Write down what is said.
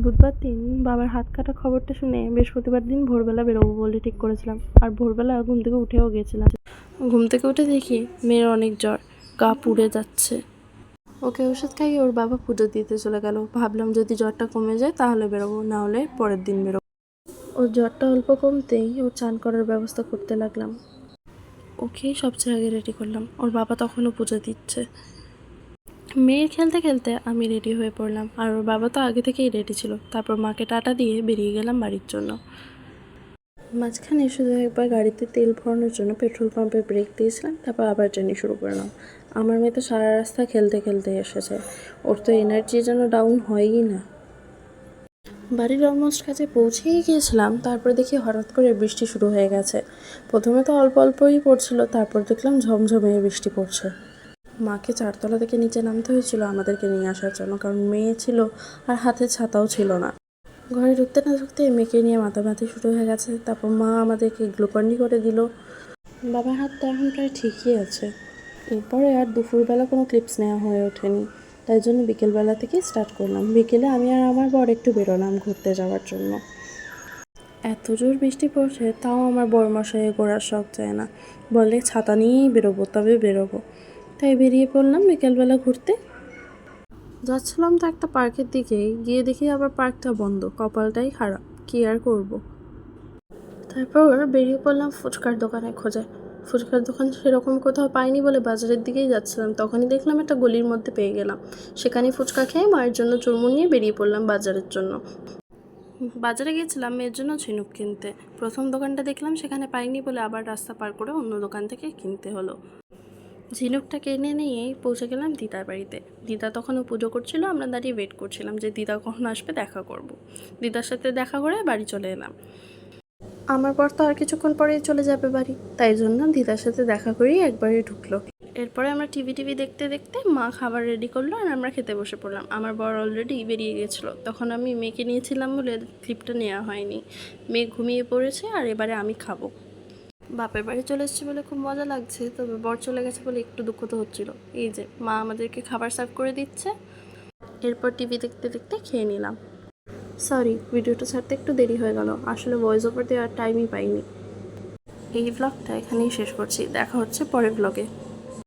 বুধবার দিন বাবার হাত কাটা খবরটা শুনে বৃহস্পতিবার দিন ভোরবেলা বেরোবো বলে ঠিক করেছিলাম। আর ভোরবেলা ঘুম থেকে উঠেও গেছিলাম। ঘুম থেকে উঠে দেখি মেয়ের অনেক জ্বর, গা পুড়ে যাচ্ছে। ওকে ওষুধ খাইয়ে ওর বাবা পুজো দিতে চলে গেল। ভাবলাম যদি জ্বরটা কমে যায় তাহলে বেরোবো, না হলে পরের দিন বেরোবো। ওর জ্বরটা অল্প কমতেই ওর চান করার ব্যবস্থা করতে লাগলাম। ওকেই সবচেয়ে আগে রেডি করলাম। ওর বাবা তখনও পুজো দিচ্ছে। মেয়ের খেলতে খেলতে আমি রেডি হয়ে পড়লাম, আর ওর বাবা তো আগে থেকেই রেডি ছিল। তারপর মাকে টাটা দিয়ে বেরিয়ে গেলাম বাড়ির জন্য। মাঝখানে শুধু একবার গাড়িতে তেল ভরানোর জন্য পেট্রোল পাম্পে ব্রেক দিয়েছিলাম, তারপর আবার জার্নি শুরু করলাম। আমার মেয়ে তো সারা রাস্তা খেলতে খেলতে এসেছে, ওর তো এনার্জি যেন ডাউন হয়ই না। বাড়ির অলমোস্ট কাছে পৌঁছেই গিয়েছিলাম, তারপর দেখি হঠাৎ করে বৃষ্টি শুরু হয়ে গেছে। প্রথমে তো অল্প অল্পই পড়ছিল, তারপর দেখলাম ঝমঝমে বৃষ্টি পড়ছে। মাকে চারতলা থেকে নিচে নামতে হয়েছিল আমাদেরকে নিয়ে আসার জন্য, কারণ মেয়ে ছিল আর হাতে ছাতাও ছিল না। ঘরে ঢুকতে না ঢুকতে মেয়েকে নিয়ে মাতামাতি শুরু হয়ে গেছে। তারপর মা আমাদেরকে গ্লুকন্ডি করে দিল। বাবার হাতটা এখন প্রায় ঠিকই আছে। এরপরে আর দুপুরবেলা কোনো ক্লিপস নেওয়া হয়ে ওঠেনি, তাই জন্য বিকেলবেলা থেকেই স্টার্ট করলাম। বিকেলে আমি আর আমার বর একটু বেরোলাম ঘুরতে যাওয়ার জন্য। এত জোর বৃষ্টি পড়ছে, তাও আমার বরমশাইয়ে ঘোরার শখ যায় না, বলে ছাতা নিয়েই বেরোবো, তবে বেরোবো। তাই বেরিয়ে পড়লাম বিকেলবেলা ঘুরতে। যাচ্ছিলাম তো একটা পার্কের দিকেই, গিয়ে দেখি আবার পার্কটা বন্ধ। কপালটাই খারাপ, কি আর করব। তারপর বেরিয়ে পড়লাম ফুচকার দোকানে খোঁজে। ফুচকার দোকান সেরকম কোথাও পাইনি বলে বাজারের দিকেই যাচ্ছিলাম, তখনই দেখলাম একটা গলির মধ্যে পেয়ে গেলাম। সেখানে ফুচকা খেয়ে মায়ের জন্য চুরমুর নিয়ে বেরিয়ে পড়লাম বাজারের জন্য। বাজারে গেছিলাম মেয়ের জন্য ঝিনুক কিনতে। প্রথম দোকানটা দেখলাম, সেখানে পাইনি বলে আবার রাস্তা পার করে অন্য দোকান থেকে কিনতে হলো। ঝিনুকটা কিনে নিয়েই পৌঁছে গেলাম দিদার বাড়িতে। দিদা তখনও পুজো করছিল, আমরা দাঁড়িয়ে ওয়েট করছিলাম যে দিদা কখন আসবে দেখা করব। দিদার সাথে দেখা করে বাড়ি চলে এলাম। আমার পর তো আর কিছুক্ষণ পরেই চলে যাবে বাড়ি, তাই জন্য দিদার সাথে দেখা করেই একবারে ঢুকলো। এরপরে আমরা টিভি দেখতে দেখতে মা খাবার রেডি করলো আর আমরা খেতে বসে পড়লাম। আমার বর অলরেডি বেরিয়ে গেছিলো, তখন আমি মেয়েকে নিয়েছিলাম বলে ক্লিপটা নেওয়া হয়নি। মেয়ে ঘুমিয়ে পড়েছে আর এবারে আমি খাবো। বাপের বাড়ি চলে এসেছি বলে খুব মজা লাগছে, তবে বর চলে গেছে বলে একটু দুঃখ তো হচ্ছিল। এই যে মা আমাদেরকে খাবার সার্ভ করে দিচ্ছে। এরপর টিভি দেখতে দেখতে খেয়ে নিলাম। সরি, ভিডিওটা ছাড়তে একটু দেরি হয়ে গেল, আসলে ভয়েস ওভার দেওয়ার টাইমই পাইনি। এই ব্লগটা এখানেই শেষ করছি, দেখা হচ্ছে পরের ব্লগে।